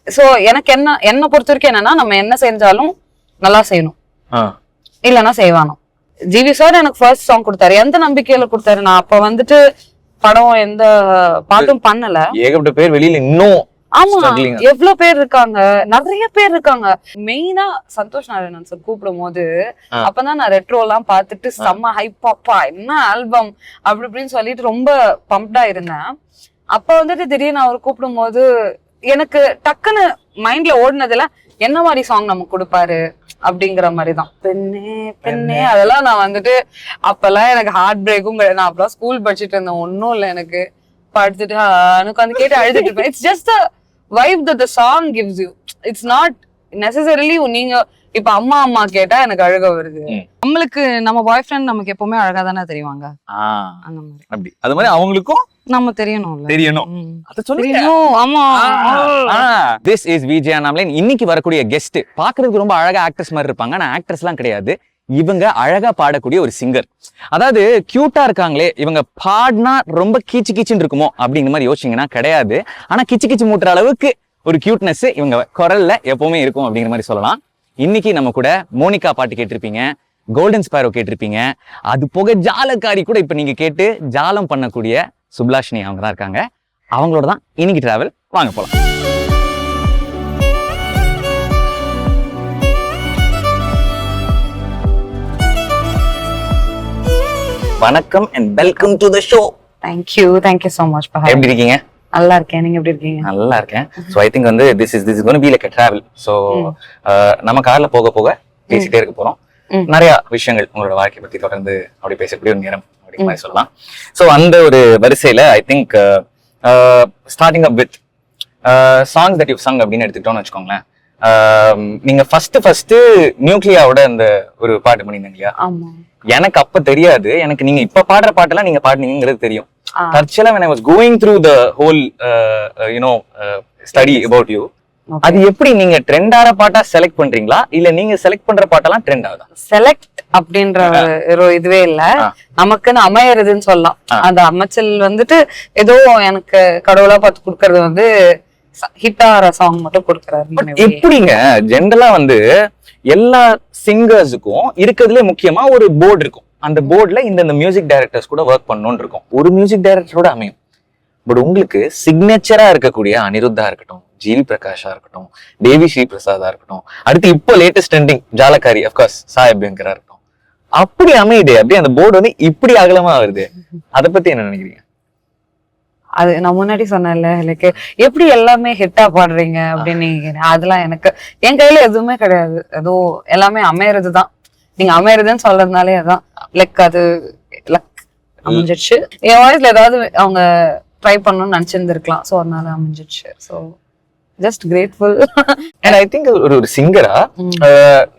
So எனக்கு என்ன பொறுத்த வரைக்கும் என்னன்னா, நம்ம என்ன செஞ்சாலும் நல்லா செய்யணும், இல்லைன்னா செய்வானோ. ஜிவி சார் எனக்கு ஃபர்ஸ்ட் சாங் கொடுத்தாரு. எந்த நம்பிக்கையில கொடுத்தாரு? நான் அப்ப வந்துட்டு படம் எந்த பாட்டும் பண்ணல. ஏகப்பட்ட பேர் வெளியில இன்னும் ஆமா எவ்வளவு பேர் இருக்காங்க, நிறைய பேர் இருக்காங்க. மெயினா சந்தோஷ் நாராயணன் சார் கூப்பிடும் போது அப்பதான் நான் ரெட்ரோ எல்லாம் பாத்துட்டு செம்ம ஹைப்பாப்பா என்ன ஆல்பம் அப்படி இப்படின்னு சொல்லிட்டு ரொம்ப பம்ப்டா இருந்தேன். அப்ப வந்துட்டு திடீர்னு அவர் கூப்பிடும் போது எனக்கு டக்குன்னு மைண்ட்ல ஓடுனதுல என்ன மாதிரி சாங் நமக்கு கொடுப்பாரு அப்படிங்கிற மாதிரிதான். பெண்ணே பெண்ணே அதெல்லாம் நான் வந்துட்டு அப்பெல்லாம் எனக்கு ஹார்ட் பிரேக்கும் கிடையாது. நான் அப்பெல்லாம் ஸ்கூல் படிச்சுட்டு இருந்தேன், ஒன்னும் இல்லை எனக்கு. படுத்துட்டு எனக்கு வந்து கேட்டு அழுதுட்டு இருப்பேன். It's just a vibe that the song gives you. It's not necessarily நீங்க இப்ப அம்மா அம்மா கேட்டா எனக்கு அழுக வருது. நம்மளுக்கு நம்ம பாய் ஃப்ரெண்ட் நமக்கு எப்பவுமே அழகா தானே தெரியுவாங்க. அந்த மாதிரி அப்படி அது மாதிரி அவங்களுக்கும் நம்ம தெரியணும். அத சொல்லுங்க. ஆமா. This is VJ Annamalai. இன்னைக்கு வரக்கூடிய கெஸ்ட் பாக்குறதுக்கு ரொம்ப அழகா ஆக்ட்ரஸ் மாதிரி இருப்பாங்க. ஆனா ஆக்ட்ரஸ் எல்லாம் கிடையாது. இவங்க அழகா பாடக்கூடிய ஒரு சிங்கர். அதாவது கியூட்டா இருக்காங்களே, இவங்க பாடினா ரொம்ப கீச்சு கீச்சுன்னு இருக்குமோ அப்படிங்கிற மாதிரி யோசிச்சீங்கன்னா கிடையாது. ஆனா கிச்சு கிச்சு மூட்டுற அளவுக்கு ஒரு கியூட்னஸ் இவங்க குரல்ல எப்பவுமே இருக்கும் அப்படிங்கிற மாதிரி சொல்லலாம். இன்னைக்கு நம்ம கூட மோனிகா பாட்டு கேட்டிருப்பீங்க, கோல்டன் ஸ்பேரோ கேட்டிருப்பீங்க, அது போக ஜாலக்காரி கூட இப்ப நீங்க கேட்டு ஜாலம் பண்ணக்கூடிய சுப்லாஷினி அவங்க தான் இருக்காங்க. அவங்களோட தான் இன்னைக்கு டிராவல். வாங்க போலாம். வணக்கம் and welcome to the show. Thank you so much. எப்படி இருக்கீங்க? நல்லா இருக்கேன், நீங்க எப்படி இருக்கீங்க? நல்லா இருக்கேன். So I think வந்து this is going to be like a travel. So நம்ம கார்ல போக போக பேசிட்டே இருக்க போறோம். நிறைய விஷயங்கள் உங்களோட வாழ்க்கை பத்தி தொடர்ந்து அப்படி பேசக்கூடிய ஒரு நேரம் அப்படிங்கிற மாதிரி சொல்லலாம். ஸோ அந்த ஒரு வரிசையில I think starting up with songs that you sung அப்படின்னு எடுத்துக்கிட்டோம்னு வச்சுக்கோங்களேன். நீங்க ஃபர்ஸ்ட் நியூக்ளியாவோட அந்த ஒரு பாட்டு பண்ணிருந்தீங்க இல்லையா? எனக்கு அப்ப தெரியாது. எனக்கு நீங்க இப்ப பாடுற பாட்டெல்லாம் நீங்க பாடுனீங்கிறது தெரியும். தற்செயலா when I was going through the whole study about you, அது எப்படி நீங்க ட்ரெண்ட் ஆற பாட்டா செலக்ட் பண்றீங்களா இல்ல நீங்க செலக்ட் பண்ற பாட்டெல்லாம் ட்ரெண்ட் ஆகுதா? செலக்ட் அப்படின்ற ஒரு இதுவே இல்ல, நமக்குன்னு அமையறதுன்னு சொல்லலாம். அந்த அமைச்சல் வந்துட்டு ஏதோ எனக்கு கடவுளா பார்த்து கொடுக்கறது வந்து ஹிட் ஆகிற சாங் மட்டும் கொடுக்கறாரு. எப்படிங்க ஜென்ரலா வந்து எல்லா சிங்கர்ஸுக்கும் இருக்கிறதுல முக்கியமா ஒரு போர்டு இருக்கும். அந்த போர்டுல இந்த மியூசிக் டைரக்டர்ஸ் கூட ஒர்க் பண்ணணும்னு இருக்கும். ஒரு மியூசிக் டைரக்டரோட அமையும். பட் உங்களுக்கு சிக்னேச்சரா இருக்கக்கூடிய அனிருத்தா இருக்கட்டும், ஜிவி பிரகாஷா இருக்கட்டும், தேவி ஸ்ரீ பிரசாதா இருக்கட்டும், அடுத்து இப்போ லேட்டஸ்ட் ட்ரெண்டிங் ஜாலக்காரி அப்கோர்ஸ் சாய் அபியங்கரா இருக்கட்டும், அப்படி அமையுது. அப்படியே அந்த போர்டு வந்து இப்படி அகலமா வருது. அதை பத்தி என்ன நினைக்கிறீங்க? அது நான் முன்னாடி சொன்னேன்ல, எனக்கு எப்படி எல்லாமே ஹிட்டா பாடுறீங்க அப்படின்னு. அதெல்லாம் எனக்கு என் கையில எதுவுமே கிடையாது. ஏதோ எல்லாமே அமையறதுதான். நீங்க அமையறதுன்னு சொல்றதுனாலே அதான் லைக் அது லக் அமைஞ்சிடுச்சு. என் வாய்ஸ்ல ஏதாவது அவங்க ட்ரை பண்ணணும்னு நினைச்சிருந்திருக்கலாம். ஸோ அதனால அமைஞ்சிடுச்சு. So just grateful. And I think ஒரு சிங்கரா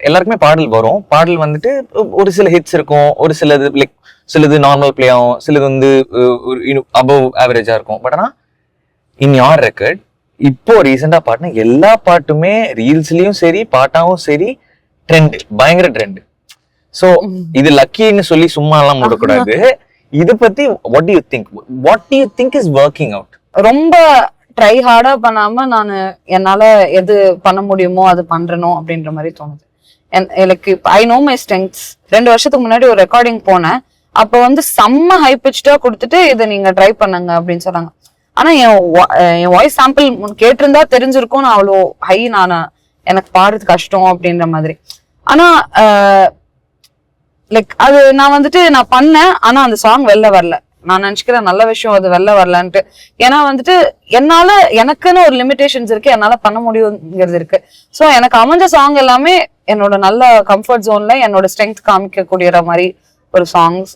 எல்லாருக்குமே பாடல் வரும். பாடல் வந்துட்டு ஒரு சில ஹிட்ஸ் இருக்கும், ஒரு சிலது லைக் சிலது நார்மல் பிளே ஆகும், சிலது வந்து அபவ் ஆவரேஜா இருக்கும். பட் ஆனா இன் யார் ரெக்கார்ட் இப்போ ரீசெண்டா பாட்டின எல்லா பாட்டுமே ரீல்ஸ்லயும் சரி பாட்டாவும் சரி ட்ரெண்ட், பயங்கர ட்ரெண்ட். ஸோ இது லக்கின்னு சொல்லி சும்மா எல்லாம் மூடக்கூடாது. இதை பத்தி what to you think is working out? ரொம்ப ட்ரை ஹார்டா பண்ணாம நான் என்னால எது பண்ண முடியுமோ அது பண்றணும் அப்படின்ற மாதிரி தோணுது. எனக்கு ஐ நோ மை ஸ்ட்ரெங்த்ஸ். 2 வருஷத்துக்கு முன்னாடி ஒரு ரெக்கார்டிங் போனேன். அப்ப வந்து செம்ம ஹை பிச்டா கொடுத்துட்டு இதை நீங்க ட்ரை பண்ணுங்க அப்படின்னு சொன்னாங்க. ஆனா என் வாய்ஸ் சாம்பிள் கேட்டிருந்தா தெரிஞ்சிருக்கும் நான் அவ்வளோ ஹை எனக்கு பாடுறது கஷ்டம் அப்படின்ற மாதிரி. ஆனா லைக் அது நான் பண்ணேன். ஆனா அந்த சாங் வெளில வரல. நான் நினைச்சுக்கிறேன் நல்ல விஷயம் அது வெளில வரலான்ட்டு. ஏன்னா வந்துட்டு என்னால எனக்குன்னு ஒரு லிமிடேஷன்ஸ் இருக்கு, என்னால பண்ண முடியுங்கிறது இருக்கு. ஸோ எனக்கு அமைஞ்ச சாங் எல்லாமே என்னோட நல்ல கம்ஃபர்ட் ஜோன்ல என்னோட ஸ்ட்ரென்த் காமிக்கக்கூடிய மாதிரி ஒரு சாங்ஸ்.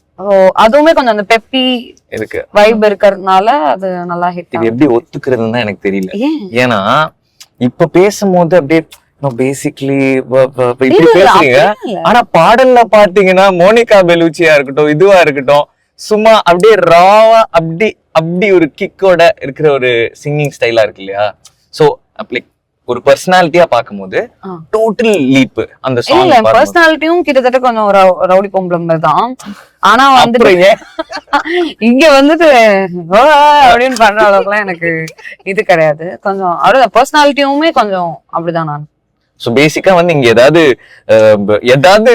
அதுவுமே கொஞ்சம் அந்த பெப்பி இருக்கு வைப் இருக்கிறதுனால அது நல்லா ஹிட். இது எப்படி ஒத்துக்கிறதுன்னு எனக்கு தெரியல. ஏன்னா இப்ப பேசும்போது அப்படியே பேசிக்லி இப்படி பேசுறீங்க. ஆனா பாடல்ல பாத்தீங்கன்னா மோனிகா பெலூச்சியா இருக்கட்டும், இதுவா இருக்கட்டும், சும்மா அப்படியே ராவா அப்படி ஒரு கிக்கோட இருக்கிற ஒரு சிங்கிங் ஸ்டைலா இருக்கு இல்லையா? சோ அப்படி ஒரு பர்சனாலிட்டியா பாக்கும்போது டோட்டல் லீப் அந்த சாங். இல்ல பர்சனாலிட்டியும் கிட்டத்தட்ட கொஞ்சம் ரவுடி பொம்பளை மாதிரி தான். ஆனா வந்துட்டு இங்க வந்துட்டு அப்படின்னு பண்ற அளவுக்குலாம் எனக்கு இது கிடையாது. கொஞ்சம் அவ்வளவு பர்சனாலிட்டியுமே கொஞ்சம் அப்படிதான் நான். சோ பேசிக்கா வந்து இங்க ஏதாவது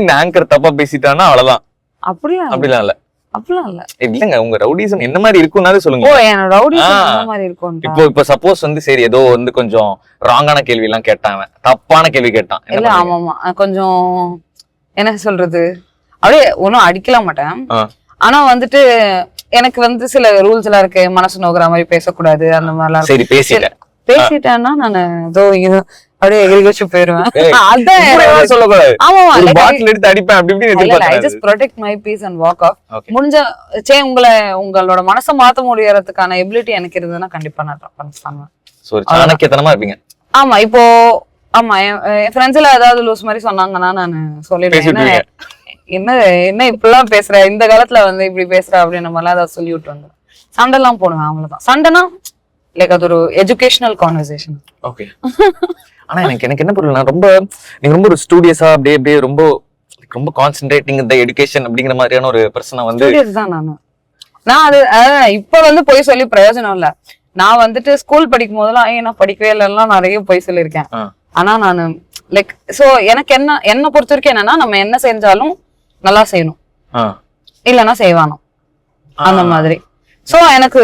இந்த ஆங்கர் தப்பா பேசிட்டானா அவ்வளவுதான். அப்படிலாம் இல்ல. அப்படிலாம் இல்ல. இல்லங்க உங்க ரவுடிசம் என்ன மாதிரி இருக்கும்னாலே சொல்லுங்க. ஓ என்னோட ரவுடிசம் என்ன மாதிரி இருக்கும்? இப்போ சப்போஸ் வந்து சரி ஏதோ வந்து கொஞ்சம் ராங்கான கேள்வி எல்லாம் கேட்டான், தப்பான கேள்வி கேட்டான். இல்ல ஆமா கொஞ்சம் என்ன சொல்றது, அப்படியே ஒன்னும் அடிக்கலாம் மாட்டேன். ஆனா வந்துட்டு எனக்கு வந்து சில ரூல்ஸ் எல்லாம் இருக்கு. மனசு நோக்குற மாதிரி பேசக்கூடாது அந்த மாதிரிலாம். சரி பேசிட்டேன்னா நான் ஏதோ அப்படியே எகிரிச்சு போயிருவேன். அதான் சொல்லக்கூடாது. ஆமா பாட்டில் எடுத்து அடிப்பேன் அப்படி இப்படி. I just protect my peace and walk off. முடிஞ்ச உங்களோட மனசை மாத்த முடியறதுக்கான எபிலிட்டி எனக்கு இருந்ததுன்னா கண்டிப்பா நான் பண்ணுவேன். சோ சாணக்கியத்தனமா இருப்பீங்க. ஆமா இப்போ ஆமா என் ஃப்ரெண்ட்ஸ்ல ஏதாவது லூஸ் மாதிரி சொன்னாங்கன்னா நான் சொல்லிடுவேன். என்ன இப்பெல்லாம் பேசுற, இந்த காலத்துல வந்து இப்படி பேசுற அப்படின்ற மாதிரிலாம் ஏதாவது சொல்லி விட்டு வந்துடும். சண்டை எல்லாம் போடுவேன். அவ்வளவுதான். சண்டைனா லைக் அது ஒரு எஜுகேஷனல் கான்வர்சேஷன். ஓகே. ஆனா எனக்கு என்ன புரியல, நீங்க ரொம்ப ஒரு ஸ்டூடியஸா அப்படியே ரொம்ப கான்சென்ட்ரேட்டிங் இந்த எஜுகேஷன் அப்படிங்கிற மாதிரியான ஒரு பர்சனா வந்து தான் நான் அது இப்ப வந்து போய் சொல்லி பிரயோஜனம் இல்ல. நான் வந்துட்டு ஸ்கூல் படிக்கும் போதெல்லாம் நான் படிக்கவே இல்லைன்னா நிறைய போய் சொல்லியிருக்கேன். ஆனா நான் லைக் சோ எனக்கு என்ன பொறுத்த வரைக்கும் என்னன்னா, நம்ம என்ன செஞ்சாலும் நல்லா செய்யணும், இல்லைன்னா செய்வானோ அந்த மாதிரி. சோ எனக்கு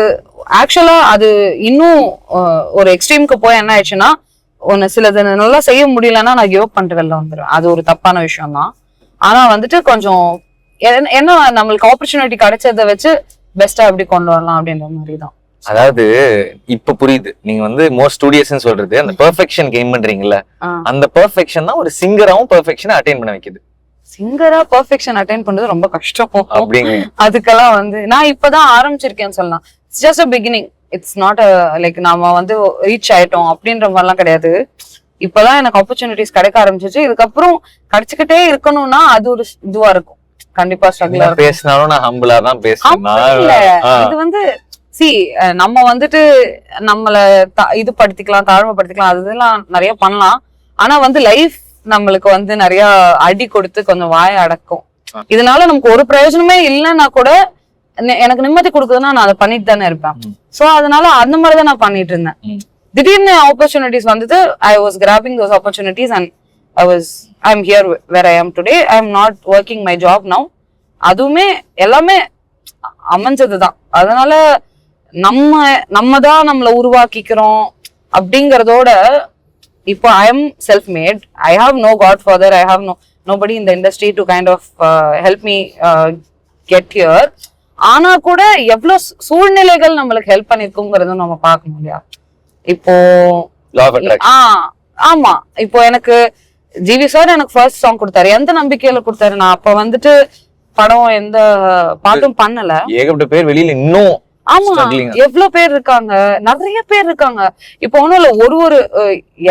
ஆக்சுவலா அது இன்னும் ஒரு எக்ஸ்ட்ரீமுக்கு போய் என்ன ஆயிடுச்சுன்னா, சிலது நல்லா செய்ய முடியலன்னா நான் கிவ் அப் பண்ணிட்டு வெளில வந்துடுவேன். அது ஒரு தப்பான விஷயம் தான். ஆனா வந்துட்டு கொஞ்சம் என்ன நம்மளுக்கு ஆப்பர்ச்சுனிட்டி கிடைச்சதை வச்சு பெஸ்டா எப்படி கொண்டு வரலாம் அப்படின்ற மாதிரி தான். அதாவது இப்ப புரியுது நீங்க வந்து மோர் ஸ்டூடியஸ்ன்னு சொல்றது. அந்த பெர்ஃபெக்ஷன் கேம் பண்றீங்கல்ல, அந்த பெர்ஃபெக்ஷன் தான் ஒரு சிங்கராவும் பெர்ஃபெக்ஷனை அட்டைன் பண்ண வைக்குது. சிங்கரா பெர்ஃபெக்ஷன் அட்டைன் பண்றது ரொம்ப கஷ்டம். அதுக்கெல்லாம் வந்து நான் இப்பதான் ஆரம்பிச்சிருக்கேன்னு சொல்லலாம். It's just a beginning. It's not like நாம வந்து ரீச் ஆயிட்டோம் அப்படின்ற மாதிரிலாம் கிடையாது. இப்பதான் எனக்கு ஆப்பர்ச்சுனிட்டிஸ் கிடைக்க ஆரம்பிச்சிச்சு. இதுக்கப்புறம் கிடைச்சுக்கிட்டே இருக்கணும்னா அது ஒரு இதுவா இருக்கும். கண்டிப்பா ஸ்ட்ரகிளா இருக்கும். பேசினாலும் நான் ஹம்பிளா தான் பேசுறேன். இது வந்து நம்ம வந்துட்டு நம்மள இது படுத்திக்கலாம், தாழ்மைப்படுத்திக்கலாம், அதெல்லாம் நிறைய பண்ணலாம். ஆனா வந்து லைஃப் நம்மளுக்கு வந்து நிறைய அடி கொடுத்து கொஞ்சம் வாய அடக்கும். இதனால நமக்கு ஒரு பிரயோஜனமே இல்லைன்னா கூட எனக்கு நிம்மதி கொடுக்குதுன்னா நான் அதை பண்ணிட்டு தானே இருப்பேன். சோ அதனால அந்த மாதிரிதான் நான் பண்ணிட்டு இருந்தேன். திடீர்னு ஆப்பர்ச்சுனிட்டிஸ் வந்தது. I was grabbing those opportunities and I am here where I am today. I am not working my job now. அதுவுமே எல்லாமே அமைஞ்சதுதான். அதனால நம்ம தான் நம்மளை உருவாக்கிக்கிறோம் அப்படிங்கறதோட இப்போ I am self made. I have no godfather. I have nobody in the industry to kind of help me get here. ஆனா கூட எவ்வளவு சூழ்நிலைகள் நம்மளுக்கு ஹெல்ப் பண்ணிருக்குங்கிறதும் நம்ம பார்க்கணும் இல்லையா? இப்போ ஆமா இப்போ எனக்கு ஜிவி சார் எனக்கு ஃபர்ஸ்ட் சாங் கொடுத்தாரு. எந்த நம்பிக்கையில கொடுத்தாரு? நான் அப்ப வந்துட்டு படம் எந்த பாட்டும் பண்ணல. ஏகப்பட்ட பேர் வெளியில இன்னும் ஆமா எவ்வளவு பேர் இருக்காங்க, நிறைய பேர் இருக்காங்க. இப்போ ஒண்ணும் இல்ல, ஒரு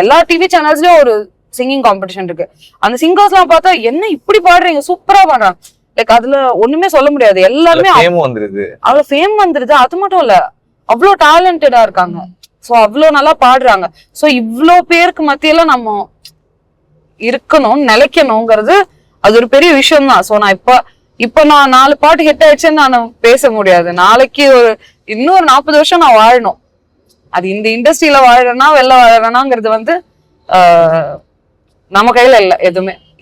எல்லா டிவி சேனல்ஸ்லயும் ஒரு சிங்கிங் காம்படிஷன் இருக்கு. அந்த சிங்கர்ஸ் எல்லாம் பார்த்தா என்ன இப்படி பாடுறீங்க, சூப்பரா பாடுறாங்க. லைக் அதுல ஒண்ணுமே சொல்ல முடியாது. எல்லாருமே அவ்வளவு ஃபேம் வந்துருது. அது மட்டும் இல்ல, அவ்வளவு டேலண்டடா இருக்காங்க. சோ அவ்வளவு நல்லா பாடுறாங்க. சோ இவ்வளவு பேருக்கு மத்தியில நம்ம இருக்கணும், நிலைக்கணுங்கிறது அது ஒரு பெரிய விஷயம் தான். சோ நான் இப்ப நான் 4 பாட்டு ஹிட் ஆயிடுச்சுன்னு நான் பேச முடியாது. நாளைக்கு இன்னொரு 40 வருஷம் நான் வாழணும். அது இந்த இண்டஸ்ட்ரியில வாழறேன்னா வெளில வாழறேனாங்கிறது வந்து நம்ம கையில இல்ல.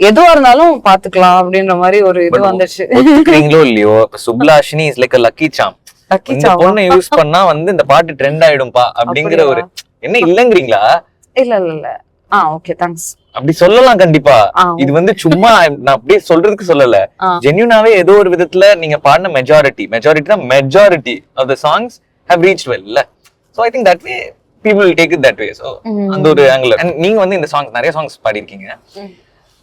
எதுவா இருந்தாலும் பாத்துக்கலாம் அப்படின்ற மாதிரி ஒரு இது வந்துச்சு. இல்லையோ சுப்லாஷினி is like a lucky charm. இந்த பொண்ணை யூஸ் பண்ணா வந்து இந்த பாட்டு ட்ரெண்ட் ஆயிடும்பா அப்படிங்கிற ஒரு என்ன இல்லங்கறீங்களா? இல்ல ஓகே தேங்க்ஸ் அப்படி சொல்லலாம். கண்டிப்பா இது வந்து சும்மா நான் அப்படியே சொல்றதுக்கு சொல்லல. ஜென்யூனாவே ஏதோ ஒரு விதத்துல நீங்க பாடின majority of the songs have reached well. So I think that way people will take it that way. So அந்த ஒரு ஆங்கிள். நீங்க வந்து இந்த சாங்ஸ் நிறைய சாங்ஸ் பாடி இருக்கீங்க.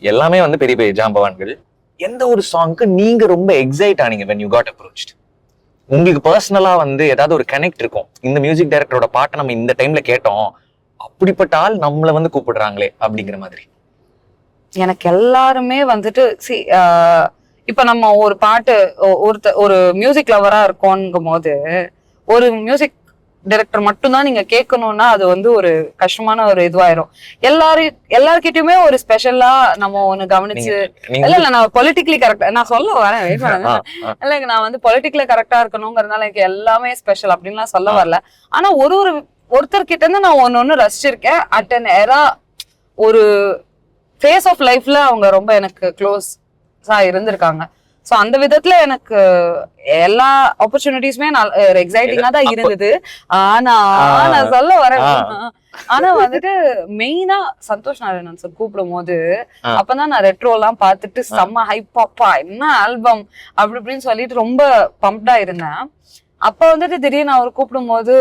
எல்லாமே வந்து பெரிய பெரிய ஜாம்பவான்கள். எந்த ஒரு சாங்க்கு நீங்க ரொம்ப excite ஆனீங்க when you got approached? உங்களுக்கு பர்சனலா வந்து ஏதாவது ஒரு கனெக்ட் இருக்கும். இந்த மியூசிக் டைரக்டரோட பாட்டை நம்ம இந்த டைம்ல கேட்டோம், அப்படிப்பட்ட ஆள் நம்மள வந்து கூப்பிடுறாங்களே அப்படிங்கிற மாதிரி. எனக்கு எல்லாருமே வந்துட்டு இப்ப நம்ம ஒரு பாட்டு ஒரு மியூசிக் லவரா இருக்கோங்கும் போது ஒரு மியூசிக் டைரக்டர் மட்டும்தான் நீங்க கேட்கணும்னா அது வந்து ஒரு கஷ்டமான ஒரு இதுவாயிரும். எல்லார்கிட்டயுமே ஒரு ஸ்பெஷலா நம்ம ஒண்ணு கவனிச்சு இல்ல நான் பொலிட்டிக்கலி கரெக்டா நான் சொல்ல வரேன் வெயிட் பண்ணுங்க. இல்ல நான் வந்து பொலிட்டிக்கலி கரெக்டா இருக்கணுங்கிறதுனால எனக்கு எல்லாமே ஸ்பெஷல் அப்படின்லாம் சொல்ல வரல. ஆனா ஒருத்தர்கிட்ட இருந்து நான் ஒன்னு ரசிச்சிருக்கேன். அட் அன் எரா ஒரு ஃபேஸ் ஆஃப் லைஃப்ல அவங்க ரொம்ப எனக்கு க்ளோஸா இருந்திருக்காங்க. சோ அந்த விதத்துல எனக்கு எல்லா ஆப்பர்ச்சுனிட்டிஸுமே எக்ஸைட்டிங்கா தான் இருந்தது. ஆனா நான் சொல்ல வரேன், ஆனா வந்துட்டு மெயினா சந்தோஷ் நாராயணன் சார் கூப்பிடும் போது அப்பதான் நான் ரெட்ரோ எல்லாம் பார்த்துட்டு செம்ம ஹைப்பாப்பா என்ன ஆல்பம் அப்படி இப்படின்னு சொல்லிட்டு ரொம்ப பம்ப்டா இருந்தேன். அப்ப வந்துட்டு திடீர்னு அவர் கூப்பிடும் போது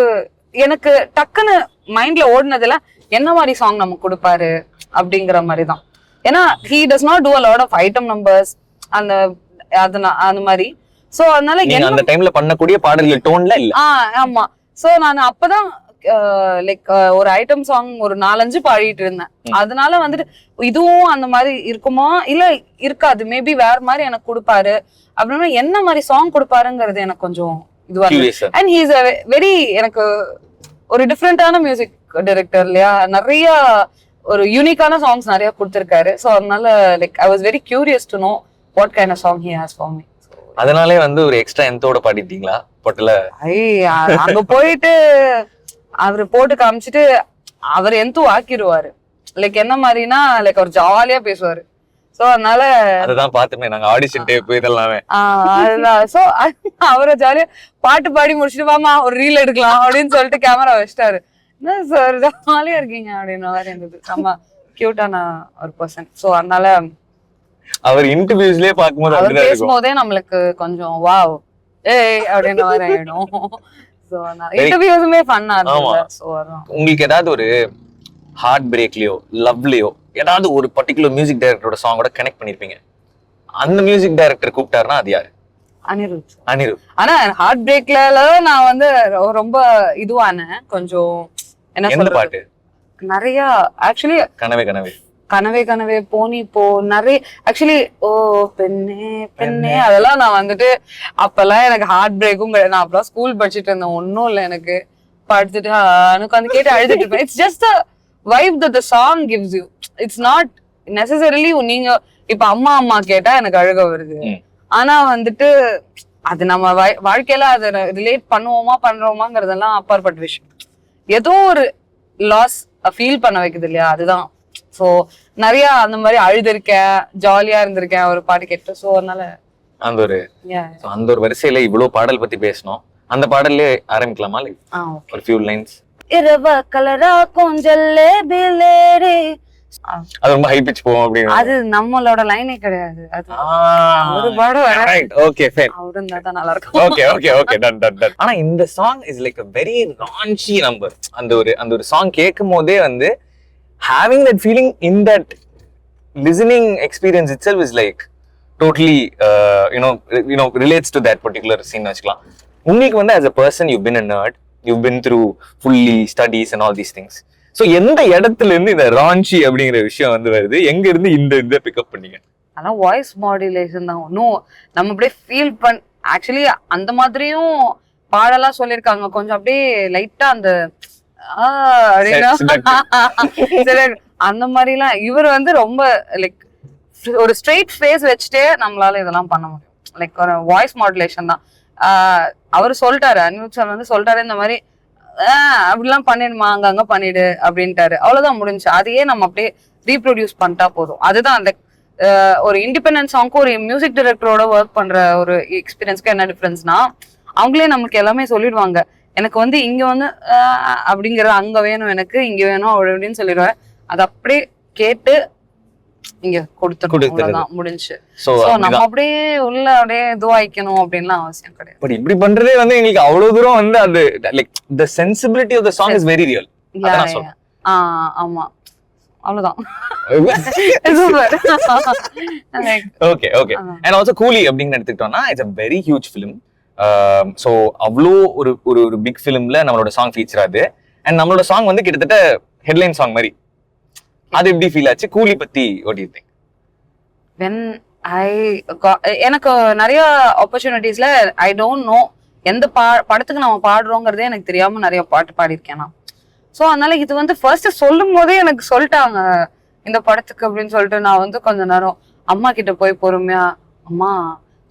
எனக்கு டக்குன்னு மைண்ட்ல ஓடினதுல என்ன மாதிரி சாங் நமக்கு கொடுப்பாரு அப்படிங்கிற மாதிரிதான். ஏன்னா he does not do a lot of item numbers அந்த மாதிரி. சோ அதனால அந்த டைம்ல பண்ணக்கூடிய பாடல்கள் டோன்ல இல்ல. ஆமா. சோ நான் அப்பதான் லைக் ஒரு ஐட்டம் சாங் ஒரு 4-5 பாடிட்டு இருந்தேன். அதனால வந்துட்டு இதுவும் அந்த மாதிரி இருக்குமா இல்ல இருக்காது, மேபி வேற மாதிரி எனக்கு கொடுப்பாரு அப்படின்னா என்ன மாதிரி சாங் கொடுப்பாருங்கிறது எனக்கு கொஞ்சம் இதுவா இருக்கு. அண்ட் ஹி இஸ் வெரி எனக்கு ஒரு டிஃப்ரெண்டான மியூசிக் டைரக்டர் இல்லையா, நிறைய ஒரு யூனிக்கான சாங்ஸ் நிறைய கொடுத்திருக்காரு. சோ அதனால like I was very curious to know what kind of song he has for me. அதனாலே வந்து ஒரு எக்ஸ்ட்ரா எந்தோட பாடிட்டீங்களா பொட்டல? அங்க போயிட்டு அவரு போட்டு காமிச்சிட்டு அவர் எந்தும் ஆக்கிடுவாரு. லைக் என்ன மாதிரினா லைக் அவர் ஜாலியா பேசுவாரு. சோ அதனால அததான் பாத்துமே நாங்க ஆடிஷன் டேப் இதெல்லாமே. அதுதான். சோ அவரை ஜாலியா பாட்டு பாடி முடிச்சுட்டு வாமா ஒரு ரீல் எடுக்கலாம் அப்படின்னு சொல்லிட்டு கேமரா வச்சிட்டாரு. என்ன சார் ஜாலியா இருக்கீங்க அப்படின்னு மாதிரி இருந்தது. செம்ம கியூட்டான ஒரு பர்சன். சோ அதனால அவர் இன்டர்வியூஸ்லயே பாக்கும்போது அவர் பேசும்போதே நம்மளுக்கு கொஞ்சம் வாவ் ஏய் அப்படின்னு மாதிரி ஆயிடும். சோ இன்டர்வியூஸுமே ஃபன்னா இருந்தது. சோ உங்களுக்கு ஏதாவது ஒரு ஹார்ட் பிரேக்லயோ லவ்லயோ ஏதாவது ஒரு பர்டிகுலர் மியூசிக் டைரக்டரோட சாங்கோட கனெக்ட் பண்ணிருப்பீங்க, அந்த மியூசிக் டைரக்டர் கூப்பிட்டாருன்னா அது யாரு? அனிருத். ஆனா ஹார்ட் பிரேக்ல நான் வந்து ரொம்ப இதுவான கொஞ்சம் என்ன சொல்றது பாட்டு நிறைய ஆக்சுவலி கனவே கனவே போனி போ நிறைய ஆக்சுவலி ஓ பெண்ணே பெண்ணே அதெல்லாம் நான் வந்துட்டு அப்பெல்லாம் எனக்கு ஹார்ட் பிரேக்கும் நான் அப்பெல்லாம் ஸ்கூல் படிச்சுட்டு இருந்தேன். ஒன்னும் இல்லை எனக்கு படுத்துட்டு எனக்கு வந்து கேட்டு அழுதுட்டு இருப்பேன். It's just vibe that the song gives you. It's not necessarily நீங்க இப்ப அம்மா கேட்டா எனக்கு அழுக வருது. ஆனா வந்துட்டு அது நம்ம வாழ்க்கையில அதை ரிலேட் பண்றோமாங்கிறதெல்லாம் அப்பாற்பட்ட விஷயம். ஏதோ ஒரு லாஸ் ஃபீல் பண்ண வைக்குது இல்லையா, அதுதான். சோ நிறைய அந்த மாதிரி அழுதுருக்கேன், ஜாலியா இருந்திருக்கேன் ஒரு பாட்டு கேட்டு. சோ அதனால அந்த ஒரு வரிசையில இவ்வளவு பாடல் பத்தி பேசணும். அந்த பாடல்லே ஆரம்பிக்கலாமா? ஒரு ஃபியூ லைன்ஸ். இரவ கலரா கொஞ்சல்லே பிலேரே அது ரொம்ப ஹை பிட்ச் போகும் அப்படி. அது நம்மளோட லைனே கிடையாது. அது ஒரு பாடம் ரைட். Okay fine. அவரு இருந்தா தான் நல்லா இருக்கும். Okay done. ஆனா இந்த song is like a very raunchy number. அந்த ஒரு சாங் கேட்கும்போதே வந்து having that feeling in that listening experience itself is like totally you know relates to that particular scene வச்சுக்கலாம். உங்களுக்கு வந்து as a person you've been a nerd, you've been through fully studies and all these things. So எந்த இடத்துல இருந்து இந்த ரான்ச்சி அப்படிங்கிற விஷயம் வந்து வருது, எங்க இருந்து இந்த பிக்கப் பண்ணீங்க? ஆனா வாய்ஸ் மாடுலேஷன் தான். ஒன்னும் நம்ம அப்படியே ஃபீல் ஆக்சுவலி அந்த மாதிரியும் பாடலாம் சொல்லியிருக்காங்க. கொஞ்சம் அப்படியே லைட்டா அந்த அந்த மாதிரிலாம் இவர் வந்து ரொம்ப லைக் ஒரு ஸ்ட்ரெயிட் ஃபேஸ் வச்சுட்டே நம்மளால இதெல்லாம் பண்ண முடியும். லைக் ஒரு வாய்ஸ் மாடுலேஷன் தான். அவரு சொல்லிட்டாரு, அனிருத் சார் வந்து சொல்லிட்டாரு இந்த மாதிரி அப்படிலாம் பண்ணிடுமா அங்க பண்ணிடு அப்படின்ட்டாரு. அவ்வளவுதான் முடிஞ்சு. அதையே நம்ம அப்படியே ரீப்ரொடியூஸ் பண்ணிட்டா போதும். அதுதான் அந்த ஒரு இண்டிபெண்டன்ட் சாங்க்கு ஒரு மியூசிக் டைரக்டரோட ஒர்க் பண்ற ஒரு எக்ஸ்பீரியன்ஸ்க்கு என்ன டிஃபரன்ஸ்னா, அவங்களே நமக்கு எல்லாமே சொல்லிடுவாங்க. எனக்கு வந்து இங்க வந்து அப்படிங்கறது அங்க வேணும், எனக்கு இங்க வேணும் அப்படின்னு சொல்லிடுவேன். அது அப்படியே கேட்டு இங்க கொடுத்துருதான் முடிஞ்சு. நம்ம அப்படியே உள்ள அப்படியே இதுவாய்க்கணும் அப்படின்லாம் அவசியம் கிடையாது. பட் இப்படி பண்றதே வந்து எங்களுக்கு அவ்வளவு தூரம் வந்து அது like the sensibility of the song is very real. அதான் சொல்றேன். ஆமா அவ்வளவுதான். ஓகே and also கூலி அப்படிங்கன்னு எடுத்துக்கிட்டோம்னா it's a very huge film. So அவ்வளோ ஒரு பிக் ஃபிலிம்ல நம்மளோட சாங் ஃபீச்சர் ஆகுது. அண்ட் நம்மளோட சாங் வந்து கிட்டத்தட்ட ஹெட்லைன் சாங் மாதிரி. அது எப்படி ஃபீல் ஆச்சு? கூலி பத்தி what do you think? when I எனக்கு நிறைய ஆப்பர்ச்சுனிட்டிஸ்ல ஐ டோன்ட் நோ எந்த படத்துக்கு நம்ம பாடுறோங்கிறதே எனக்கு தெரியாம நிறைய பாட்டு பாடியிருக்கேன் நான். ஸோ அதனால இது வந்து ஃபர்ஸ்ட் சொல்லும் போதே எனக்கு சொல்லிட்டாங்க இந்த படத்துக்கு அப்படின்னு சொல்லிட்டு. நான் வந்து கொஞ்ச நேரம் அம்மா கிட்ட போய் பொறுமையா, அம்மா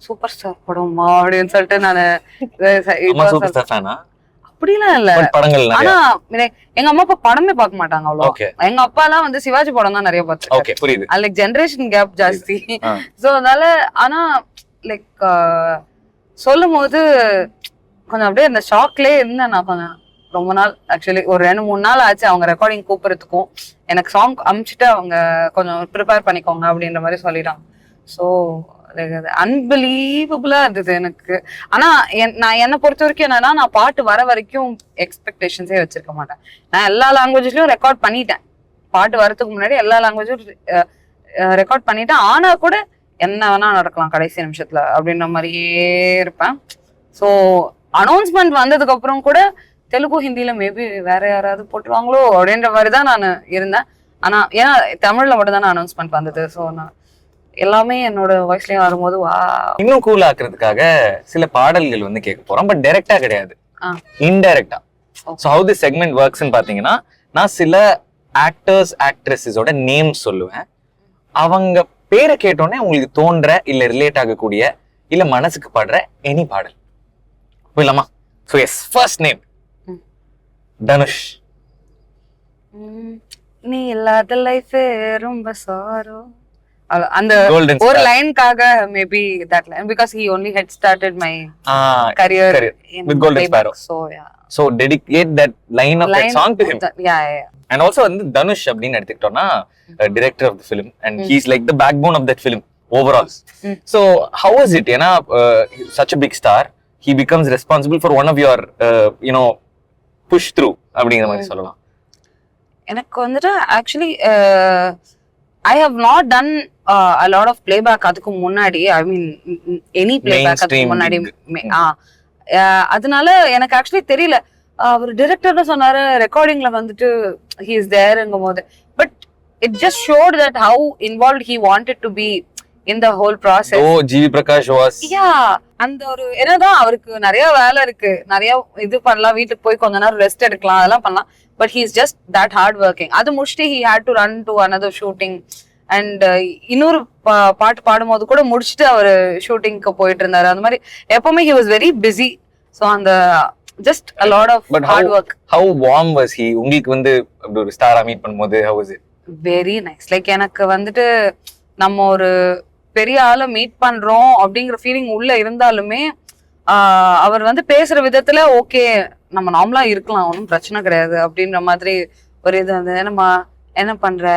சூப்பர் ஸ்டார் படம்மா அப்படின்னு சொல்லிட்டு நானு அப்படிலாம் இல்ல. ஆனா எங்க அம்மா அப்பா படமே பார்க்க மாட்டாங்க அவ்வளவு. எங்க அப்பா எல்லாம் வந்து சிவாஜி படம் தான் நிறைய பார்த்து, லைக் ஜெனரேஷன் கேப் ஜாஸ்தி. சோ அதனால ஆனா லைக் சொல்லும் போது கொஞ்சம் அப்படியே அந்த ஷாக்லயே இருந்தேன் நான் கொஞ்சம் ரொம்ப நாள். ஆக்சுவலி ஒரு 2-3 நாள் ஆச்சு அவங்க ரெக்கார்டிங் கூப்பிடுறதுக்கும். எனக்கு சாங் அனுப்பிச்சுட்டு அவங்க கொஞ்சம் ப்ரிப்பேர் பண்ணிக்கோங்க அப்படின்ற மாதிரி சொல்லிட்டாங்க. ஸோ அன்பிலீவபிளா இருந்தது எனக்கு. ஆனா நான் என்னை பொறுத்த வரைக்கும் என்னன்னா, நான் பாட்டு வர வரைக்கும் எக்ஸ்பெக்டேஷன்ஸே வச்சிருக்க மாட்டேன். நான் எல்லா லாங்குவேஜ்லயும் ரெக்கார்ட் பண்ணிட்டேன். பாட்டு வரதுக்கு முன்னாடி எல்லா லாங்குவேஜும் ரெக்கார்ட் பண்ணிட்டேன். ஆனா கூட என்ன வேணா நடக்கலாம் கடைசி நிமிஷத்துல அப்படின்ற மாதிரியே இருப்பேன். ஸோ அனௌன்ஸ்மெண்ட் வந்ததுக்கு அப்புறம் கூட தெலுங்கு ஹிந்தியில மேபி வேற யாராவது போட்டுருவாங்களோ அப்படின்ற மாதிரிதான் நான் இருந்தேன். ஆனா ஏன்னா தமிழ்ல மட்டும் தானே அனௌன்ஸ்மெண்ட் வந்தது. ஸோ நான் எல்லாமே என்னோட வாய்ஸ்லயும் வரும்போது வா இன்னும் கூல் ஆக்குறதுக்காக சில பாடல்கள் வந்து கேட்க போறோம். பட் டைரக்டா கிடையாது, இன்டைரக்டா. ஸோ ஹவு தி செக்மெண்ட் ஒர்க்ஸ்ன்னு பாத்தீங்கன்னா, நான் சில ஆக்டர்ஸ் ஆக்ட்ரஸஸோட நேம் சொல்லுவேன். அவங்க பேரை கேட்டோன்னே உங்களுக்கு தோன்ற இல்ல ரிலேட் ஆகக்கூடிய இல்ல மனசுக்கு பாடுற எனி பாடல் போயிடலாமா? So yes, first name Dhanush. நீ இல்லாத லைஃப் ரொம்ப சாரோ, அந்த ஒரு லைனுக்காக maybe that line, because he only had started my career with Golden Sparrow. So dedicate that line of that song to him. Yeah. And also வந்து தனுஷ் அப்படின்னு எடுத்துக்கிட்டோம்னா director of the film and he's like the backbone of that film overall. So how was it? ஏன்னா such a big star, he becomes responsible for one of your push through அப்படிங்கிற மாதிரி சொல்லலாம். எனக்கு வந்துட்டு actually I have not done a lot of playback அதுக்கு முன்னாடி. I mean any playback அதுக்கு முன்னாடி. அதனால எனக்கு ஆக்சுவலி தெரியல. அவர் டிரெக்டர்னு சொன்னாரு, ரெக்கார்டிங்ல வந்துட்டு he is thereங்கும் போது. But it just showed that how involved he wanted to be in the whole process. Oh, GV Prakash was. Yeah, அந்த ஒரு என்னதான் அவருக்கு நிறைய வேலை இருக்கு, நிறைய இது பண்ணலாம், வீட்டுக்கு போய் கொஞ்ச நேரம் ரெஸ்ட் எடுக்கலாம், அதெல்லாம் பண்ணலாம். But he is just that hard working. அது முடிச்சுட்டு he had to run to another shooting and இன்னொரு பாட்டு பாடும்போது கூட முடிச்சுட்டு அவர் ஷூட்டிங்க்கு போயிட்டு இருந்தாரு. அந்த மாதிரி எப்பவுமே he was very busy. So அந்த just a lot of hard work. How warm was he? உங்களுக்கு வந்து அப்படி ஒரு ஸ்டாரா மீட் பண்ணும்போது how was it? Very nice. Like எனக்கு வந்துட்டு நம்ம ஒரு பெரிய ஆளை மீட் பண்றோம் அப்படிங்கிற ஃபீலிங் உள்ள இருந்தாலுமே அவர் வந்து பேசுற விதத்துல ஓகே நம்ம நார்மலா இருக்கலாம், ஒன்றும் பிரச்சனை கிடையாது அப்படின்ற மாதிரி ஒரு இது வந்து, என்னம்மா என்ன பண்ற,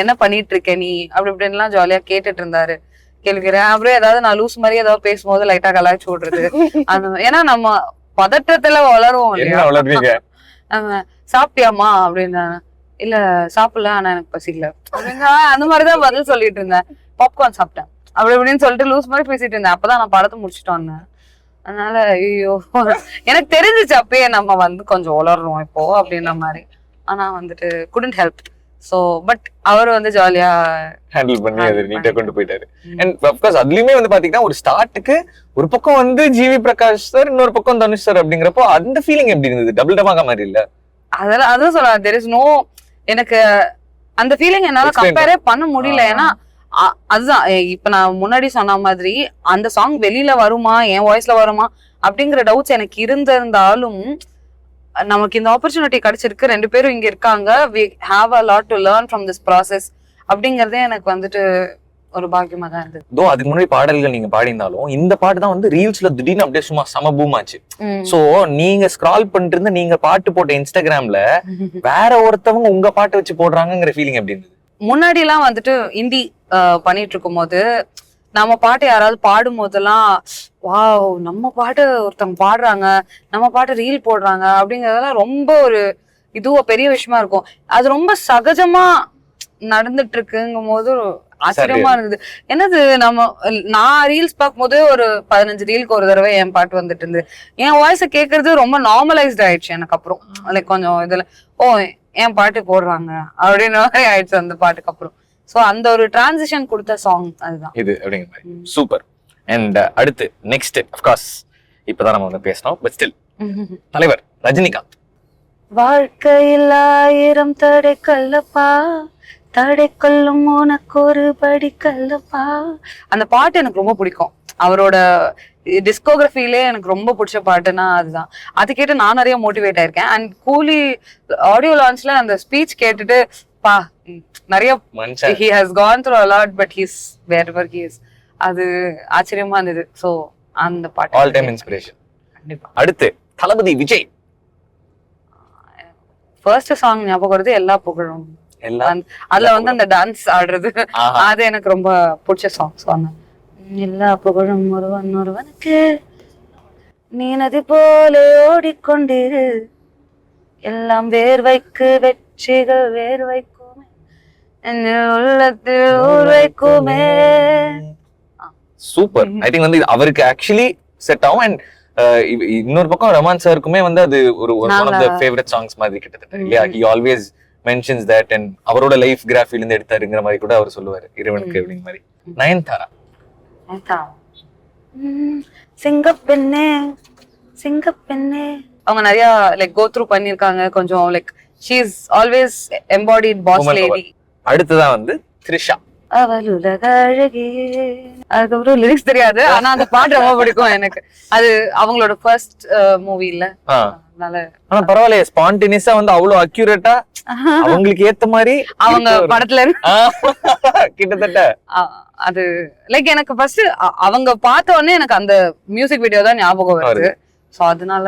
என்ன பண்ணிட்டு இருக்க நீ அப்படி இப்படின்லாம் ஜாலியா கேட்டுட்டு இருந்தாரு. கேள்விக்கிறேன் அப்புறம் ஏதாவது நான் லூஸ் மாதிரி ஏதாவது பேசும்போது லைட்டா கலாய்ச்சி விடுறது. அந்த ஏன்னா நம்ம பதட்டத்துல வளருவோம் இல்லையா, சாப்பிட்டியாமா அப்படின்னா இல்ல சாப்பிடல ஆனா எனக்கு பசிக்கல அப்படிங்க அந்த மாதிரிதான் பதில் சொல்லிட்டு இருந்தேன். பாப்கார்ன் சாப்பிட்டேன் அப்படி இப்படின்னு சொல்லிட்டு லூஸ் மாதிரி பேசிட்டு இருந்தேன். அப்பதான் நான் படத்தை முடிச்சுட்டு வந்தேன். அதனால ஐயோ எனக்கு தெரிஞ்சிச்சு அப்பயே நம்ம வந்து கொஞ்சம் உளறோம் இப்போ அப்படின்ற மாதிரி. ஆனா வந்துட்டு couldn't help. சோ பட் அவர் வந்து ஜாலியா ஹேண்டில் பண்ணி அதை நீட்டா கொண்டு போயிட்டாரு. அண்ட் ஆஃப் கோர்ஸ் அதுலயுமே வந்து பாத்தீங்கன்னா ஒரு ஸ்டார்ட்டுக்கு ஒரு பக்கம் வந்து ஜிவி பிரகாஷ் சார், இன்னொரு பக்கம் தனுஷ் சார் அப்படிங்கிறப்போ அந்த ஃபீலிங் எப்படி இருந்தது? டபுள் டமாகா மாதிரி இல்ல? அதெல்லாம் அதான் சொல்றேன், there is no, எனக்கு அந்த ஃபீலிங் என்னால கம்பேரே பண்ண முடியல. ஏன்னா அதுதான் இப்ப நான் முன்னாடி சொன்ன மாதிரி அந்த சாங் வெளியில வருமா, என் வாய்ஸ்ல வருமா அப்படிங்கிற டவுட்ஸ் எனக்கு இருந்திருந்தாலும் நமக்கு இந்த ஆப்பர்ச்சுனிட்டி கிடைச்சிருக்கு, 2 பேரும் இங்க இருக்காங்க, we have a lot to learn from this process அப்படிங்கறதே எனக்கு வந்துட்டு ஒரு பாக்கியமா தான் இருந்தது. தோ அதுக்கு முன்னாடி பாடல்கள் நீங்க பாடினாலும் இந்த பாட்டு தான் வந்து ரீல்ஸ்ல திடீர்னு அப்படியே சும்மா சம பூம் ஆச்சு. சோ நீங்க ஸ்க்ரால் பண்ணிட்டு இருந்து நீங்க பாட்டு போட்ட இன்ஸ்டாகிராம்ல வேற ஒருத்தவங்க உங்க பாட்டு வச்சு போடுறாங்கிற ஃபீலிங் எப்படி இருந்தது? முன்னாடி எல்லாம் வந்துட்டு ஹிந்தி பண்ணிட்டு இருக்கும் போது நம்ம பாட்டு யாராவது பாடும் போதெல்லாம் வாவ் நம்ம பாட்டு ஒருத்தவங்க பாடுறாங்க, நம்ம பாட்டு ரீல் போடுறாங்க அப்படிங்கறதெல்லாம் ரொம்ப ஒரு இதுவா பெரிய விஷயமா இருக்கும். அது ரொம்ப சகஜமா நடந்துட்டு இருக்குங்கும் போது ஆச்சரியமா இருந்தது. என்னது நான் ரீல்ஸ் பார்க்கும் போது ஒரு 15 ரீலுக்கு ஒரு தடவை என் பாட்டு வந்துட்டு இருந்து என் வாய்ஸ கேட்கறது ரொம்ப நார்மலைஸ்ட் ஆயிடுச்சு. எனக்கு அப்புறம் லைக் கொஞ்சம் இதுல என் பாட்டு போடுறாங்க அப்படின்னு மாதிரி ஆயிடுச்சு அந்த பாட்டுக்கு அப்புறம். சோ அந்த ஒரு டிரான்சிஷன் கொடுத்த சாங் அதுதான் இது அப்படிங்கிற மாதிரி. சூப்பர். அண்ட் அடுத்து நெக்ஸ்ட் ஆஃப் கோர்ஸ் இப்பதான் நம்ம வந்து பேசணும். பட் ஸ்டில் தலைவர் ரஜினிகாந்த். வாழ்க்கையில் 1000 தடை கல்லப்பா, தடை கொல்லும் உனக்கு ஒரு படி கல்லப்பா. அந்த பாட்டு எனக்கு ரொம்ப பிடிக்கும். அவரோட டிஸ்கோகிராஃபிலே எனக்கு ரொம்ப பிடிச்ச பாட்டுன்னா அதுதான். அது கேட்டு நான் நிறைய மோட்டிவேட் ஆயிருக்கேன். அண்ட் கூலி ஆடியோ லான்ச்ல அந்த ஸ்பீச் கேட்டுட்டு பா நிறைய he has gone through a lot but he's wherever he is. அது ஆச்சரியமா இருந்தது. சோ அந்த பாட்டு ஆல் டைம் இன்ஸ்பிரேஷன். கண்டிப்பா. அடுத்து தளபதி விஜய். ஃபர்ஸ்ட் சாங் ஞாபகம் வருது எல்லா புகழும். அதுல வந்து அந்த டான்ஸ் ஆடுறது அது எனக்கு ரொம்ப பிடிச்ச சாங். சொன்னேன் எல்லா புகழும் ஒருவனுக்கு, நீ நதி போல ஓடிக்கொண்டிரு, எல்லாம் வேர்வைக்கு வெற்றிகள் வேர்வைக்குமே, உள்ளத்தில் ஊர்வைக்குமே. சூப்பர். ஐ திங்க் வந்து அவருக்கு ஆக்சுவலி செட் ஆகும். அண்ட் இன்னொரு பக்கம் ரமான் சாருக்குமே வந்து அது ஒரு one of the favourite songs மாதிரி கிட்டத்தட்ட இல்லையா? He always mentions that. And அவரோட லைஃப் கிராஃபில இருந்து எடுத்தாருங்கிற மாதிரி கூட அவர் சொல்லுவாரு இறைவனுக்கு அப்படிங்கிற மாதிரி. நயன்தாரா. சிங்கப்பெண்ணே சிங்கப்பெண்ணே அவங்க நிறைய லைக் கோ த்ரூ பண்ணிருக்காங்க. கொஞ்சம் like she is always embodied boss lady. அடுத்ததான் வந்து த்ரிஷா. அவள் உலக அழகே. அதுக்கப்புறம் லிரிக்ஸ் தெரியாது, ஆனா அந்த பாட்டு ரொம்ப பிடிக்கும் எனக்கு. அது அவங்களோட ஃபர்ஸ்ட் மூவி இல்ல, ஆனா பரவாயில்லையே ஸ்பான்டேனியஸா வந்து அவ்வளவு அக்யூரேட்டா அவங்களுக்கு ஏத்த மாதிரி அவங்க படத்துல கிட்டத்தட்ட அது லைக் எனக்கு ஃபர்ஸ்ட் அவங்க பார்த்த உடனே எனக்கு அந்த மியூசிக் வீடியோ தான் ஞாபகம் வருது. சோ அதனால.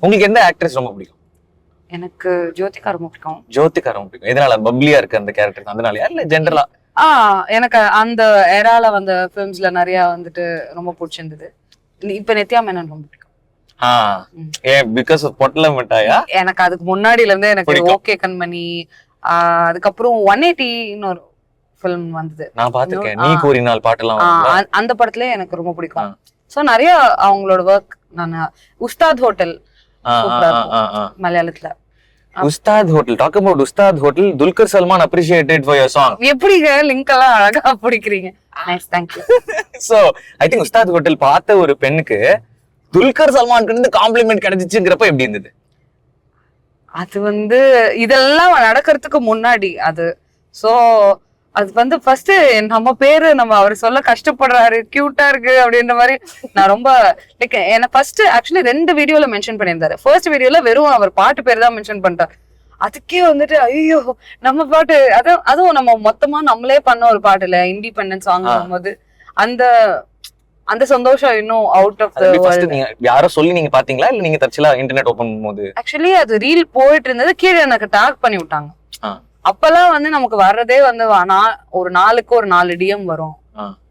உங்களுக்கு எந்த ஆக்ட்ரஸ் ரொம்ப பிடிக்கும்? எனக்கு ஜோதிகா ரொம்ப பிடிக்கும். ஜோதிகா ரொம்ப பிடிக்கும். இதனால பப்ளியா இருக்கு அந்த கேரக்டர், அதனாலயா இல்ல ஜெனரலா? எனக்கு அந்த ஏரால வந்த ஃபிலிம்ஸ்ல நிறைய வந்துட்டு ரொம்ப பிடிச்சிருந்தது. இப்ப நித்யா மேனன் ரொம்ப பிடிக்கும். பிகாஸ் ஆஃப் பொட்டல மிட்டாயா? எனக்கு அதுக்கு முன்னாடில இருந்து எனக்கு ஓகே கண்மணி, அதுக்கப்புறம் 180 இன்னொரு ஃபிலிம் வந்தது, நான் பாத்துர்க்கேன். நீ கூறினால் பாட்டெல்லாம் அந்த படத்துல எனக்கு ரொம்ப பிடிக்கும். சோ நிறைய அவங்களோட ஒர்க். நான் உஸ்தாத் ஹோட்டல் மலையாளத்துல. Ustad Hotel, talk about Ustad Hotel. Dulquer Salmaan appreciated for your song. எப்படிங்க லிங்க் எல்லாம் அழகா பிடிக்கிறீங்க. Nice, thank you. So I think Ustad Hotel பார்த்த ஒரு பெண்ணுக்கு துல்கர் சல்மான்க்கு இருந்து காம்ப்ளிமெண்ட் கிடைச்சிச்சுங்கறப்ப எப்படி இருந்தது? அது வந்து இதெல்லாம் நடக்கிறதுக்கு முன்னாடி அது. சோ அது வந்து ஃபர்ஸ்ட் நம்ம பேரு நம்ம அவர் சொல்ல கஷ்டப்படுறாரு, கியூட்டா இருக்கு அப்படின்ற மாதிரி நான் ரொம்ப லைக் என்ன ஃபர்ஸ்ட் ஆக்சுவலி 2 வீடியோல மென்ஷன் பண்ணியிருந்தாரு. ஃபர்ஸ்ட் வீடியோல வெறும் அவர் பாட்டு பேர் தான் மென்ஷன் பண்ணிட்டார். அதுக்கே வந்துட்டு ஐயோ நம்ம பாட்டு அதுவும் நம்ம மொத்தமா நம்மளே பண்ண ஒரு பாட்டு இல்ல, இண்டிபெண்டன்ஸ் சாங் போது அந்த அந்த சந்தோஷம் இன்னும் அவுட் ஆஃப் தி வேர்ல்ட். நீங்க யாரோ சொல்லி நீங்க பாத்தீங்களா இல்ல நீங்க தற்செயலா இன்டர்நெட் ஓபன் பண்ணும்போது? ஆக்சுவலி அது ரீல் போயிட்டு இருந்தது, கீழே எனக்கு டாக் பண்ணி விட்டாங்க. அப்பெல்லாம் வந்து நமக்கு வர்றதே வந்து ஒரு நாளுக்கு ஒரு 4 DM வரும்.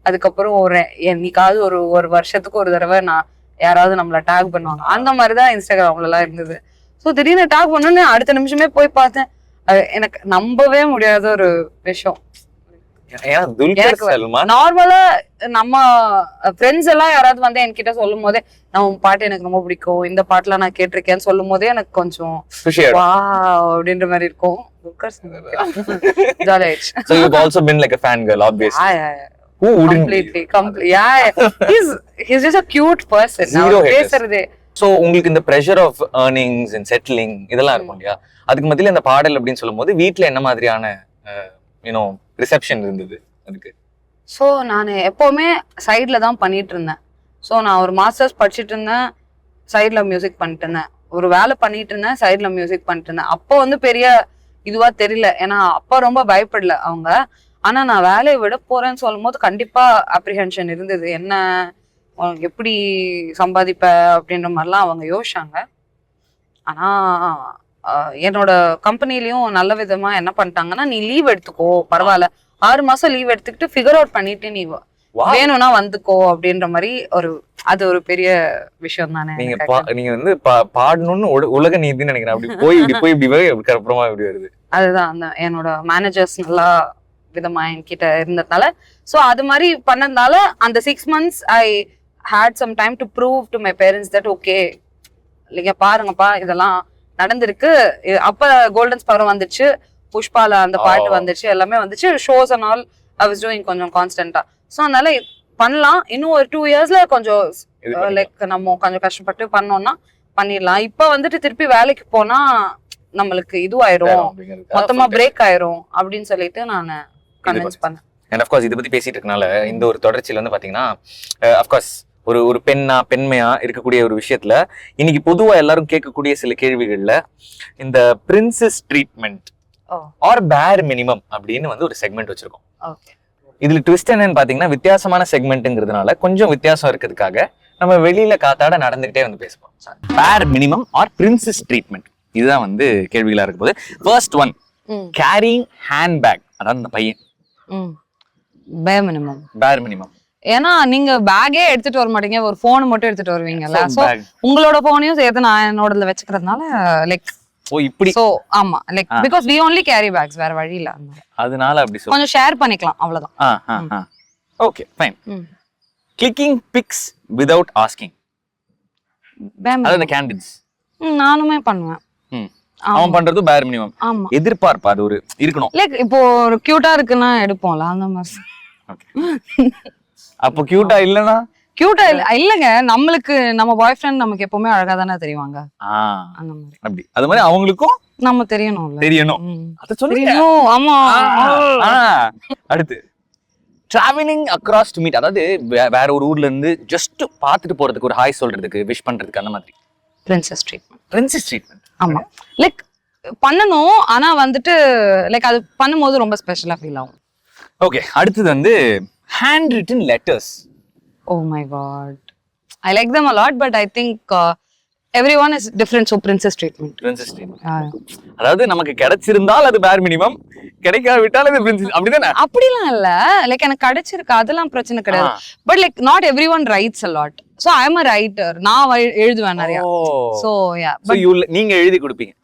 அதுக்கப்புறம் ஒரு என்னைக்காவது ஒரு வருஷத்துக்கு ஒரு தடவை நான் யாராவது நம்மள டாக் பண்ணுவாங்க. அந்த மாதிரிதான் இன்ஸ்டாகிராம்ல எல்லாம் இருந்தது. சோ திடீர்னு டாக் பண்ணோன்னு அடுத்த நிமிஷமே போய் பார்த்தேன். எனக்கு நம்பவே முடியாத ஒரு விஷயம். நார்மலா நம்ம ஃப்ரெண்ட்ஸ் எல்லாம் யாராவது வந்து என்கிட்ட சொல்லும் போதே நான் பாட்டு எனக்கு ரொம்ப பிடிக்கும், இந்த பாட்டுலாம் நான் கேட்டிருக்கேன்னு சொல்லும் போதே எனக்கு கொஞ்சம் வா அப்படின்ற மாதிரி இருக்கும். So you've also been like a fan girl, obviously. Who wouldn't be? Completely. Yeah. He's just a cute person. Zero பேசுறதே. So உங்களுக்கு இந்த pressure of earnings and settling இதெல்லாம் இருக்கும் இல்லையா? அதுக்கு மத்தியில இந்த பாடல் அப்படின்னு சொல்லும்போது வீட்ல என்ன மாதிரியான ரிசெப்ஷன் இருந்தது அதுக்கு? ஸோ நான் எப்போவுமே சைடில் தான் பண்ணிட்டு இருந்தேன். ஸோ நான் ஒரு மாஸ்டர்ஸ் படிச்சுட்டு இருந்தேன், சைடில் மியூசிக் பண்ணிட்டு இருந்தேன். ஒரு வேலை பண்ணிட்டு இருந்தேன், சைடில் மியூசிக் பண்ணிட்டு இருந்தேன். அப்போ வந்து பெரிய இதுவா தெரியல, ஏன்னா அப்பா ரொம்ப பயப்படல அவங்க. ஆனா நான் வேலையை விட போறேன்னு சொல்லும் போது கண்டிப்பா அப்ரிஹென்ஷன் இருந்தது. என்ன எப்படி சம்பாதிப்ப அப்படின்ற மாதிரிலாம் அவங்க யோசிச்சாங்க. ஆனா என்னோட கம்பெனிலயும் நல்ல விதமா என்ன பண்ணிட்டாங்கன்னா, நீ லீவ் எடுத்துக்கோ, பரவாயில்ல 6 மாசம் லீவ் எடுத்துக்கிட்டு ஃபிகர் அவுட் பண்ணிட்டு நீ வேணும்னா வந்துக்கோ அப்படின்ற மாதிரி அது ஒரு பெரிய விஷயம் தானே. நீங்க வந்து பாடணும்னு உலக நீதினு நினைக்கிறேன். அப்படி போய் இப்படி அப்புறமா இப்படி வருது. அதுதான் அந்த என்னோட மேனேஜர்ஸ் நல்லா விதமா என்கிட்ட இருந்ததுனால, சோ அது மாதிரி பண்ணதுனால அந்த 6 months I had some time to prove to my parents that okay இல்லைங்க பாருங்கப்பா இதெல்லாம் நடந்திருக்கு. அப்ப கோல்டன் ஸ்பாரோ வந்துச்சு, புஷ்பால அந்த பாட்டு வந்துச்சு, எல்லாமே வந்துச்சு, shows and all I was doing கொஞ்சம் கான்ஸ்டன்டா. ஸோ அதனால பண்ணலாம். இன்னும் ஒரு 2 yearsல கொஞ்சம் லைக் நம்ம கொஞ்சம் கஷ்டப்பட்டு பண்ணோம்னா பண்ணிடலாம். இப்ப வந்துட்டு திருப்பி வேலைக்கு போனா நம்மளுக்கு இதுவாயிரும், மொத்தமா பிரேக் ஆயிரும் அப்படின்னு சொல்லிட்டு நான் கன்வின்ஸ் பண்ணேன். அண்ட் அஃப்கோர்ஸ் இதை பத்தி பேசிட்டு இருக்கனால இந்த ஒரு தொடர்ச்சியில வந்து பாத்தீங்கன்னா அஃப்கோர்ஸ் ஒரு பெண்மையா இருக்கக்கூடிய ஒரு விஷயத்துல இன்னைக்கு பொதுவா எல்லாரும் கேட்கக்கூடிய சில கேள்விகள்ல இந்த பிரின்சஸ் ட்ரீட்மெண்ட் ஆர் பேர் மினிமம் அப்படின்னு வந்து ஒரு செக்மெண்ட் வச்சிருக்கோம். இதுல ட்விஸ்ட் என்னன்னு பாத்தீங்கன்னா வித்தியாசமான செக்மெண்ட்ங்கிறதுனால கொஞ்சம் வித்தியாசம் இருக்கிறதுக்காக நம்ம வெளியில காத்தாட நடந்துகிட்டே வந்து பேசுவோம். பேர் மினிமம் ஆர் பிரின்சஸ் ட்ரீட்மெண்ட் இதுதான் வந்து கேள்விகளா இருக்க போது. First one, caring hand back. அதாவது இந்த பையன் பேர் மினிமம். ஏன்னா நீங்க பேக்கே எடுத்துட்டு வர மாட்டீங்க, ஒரு போன் மட்டும் எடுத்துட்டு வருவீங்கல்ல. சோ உங்களோட போனையும் சேர்த்து நான் என்னோடல வச்சுக்கிறதுனால லைக் இப்படி சோ ஆமா like because we only carry bags, வேற வழி இல்ல. அதனால அப்படி கொஞ்சம் ஷேர் பண்ணிக்கலாம் அவ்வளவுதான். Okay fine. Clicking pics without asking. அதாவது இந்த கேண்டிட்ஸ் நானுமே பண்ணுவேன். அவன் பண்றது பேர் மினிமம். ஆமா, எதிர்பார்ப்பு அது ஒரு இருக்கணும். லைக் இப்போ ஒரு கியூட்டா இருக்குன்னா எடுப்போம்ல அந்த மாதிரி. அப்போ கியூட்டா இல்லனா கியூட்டா இல்லங்க, நம்மளுக்கு நம்ம பாய் ஃப்ரெண்ட் நமக்கு எப்பவுமே அழகா தானே தெரிவாங்க. அந்த மாதிரி அப்படி அது மாதிரி அவங்களுக்கும் நம்ம தெரியணும்ல. தெரியணும். அத சொல்லுங்க. ஆமா. அடுத்து டிராவலிங் அக்ராஸ் டு மீட். அதாவது வேற ஒரு ஊர்ல இருந்து ஜஸ்ட் பாத்துட்டு போறதுக்கு, ஒரு ஹாய் சொல்றதுக்கு, விஷ் பண்றதுக்கு, அந்த மாதிரி. Princess treatment. Princess treatment. ஆமா, லைக் பண்ணணும். ஆனா வந்துட்டு லைக் அது பண்ணும்போது ரொம்ப ஸ்பெஷலா ஃபீல் ஆகும். ஓகே, அடுத்து வந்து hand return letters. Oh my god, I like them a lot, but I think everyone is different. So princess treatment. அதாவது நமக்கு கிடைச்சிருந்தால் அது பேர் மினிமம், கிடைக்காவிட்டால் அது பிரின்சஸ். அப்படிதானே? அப்படிலாம் இல்ல, லைக் எனக்கு கிடைச்சிருக்கு அதெல்லாம் பிரச்சனை கிடையாது. But like not everyone writes a lot. So I am a writer. நான் எழுதுவேன் நிறைய. So yeah, but நீங்க எழுதி கொடுப்பீங்க?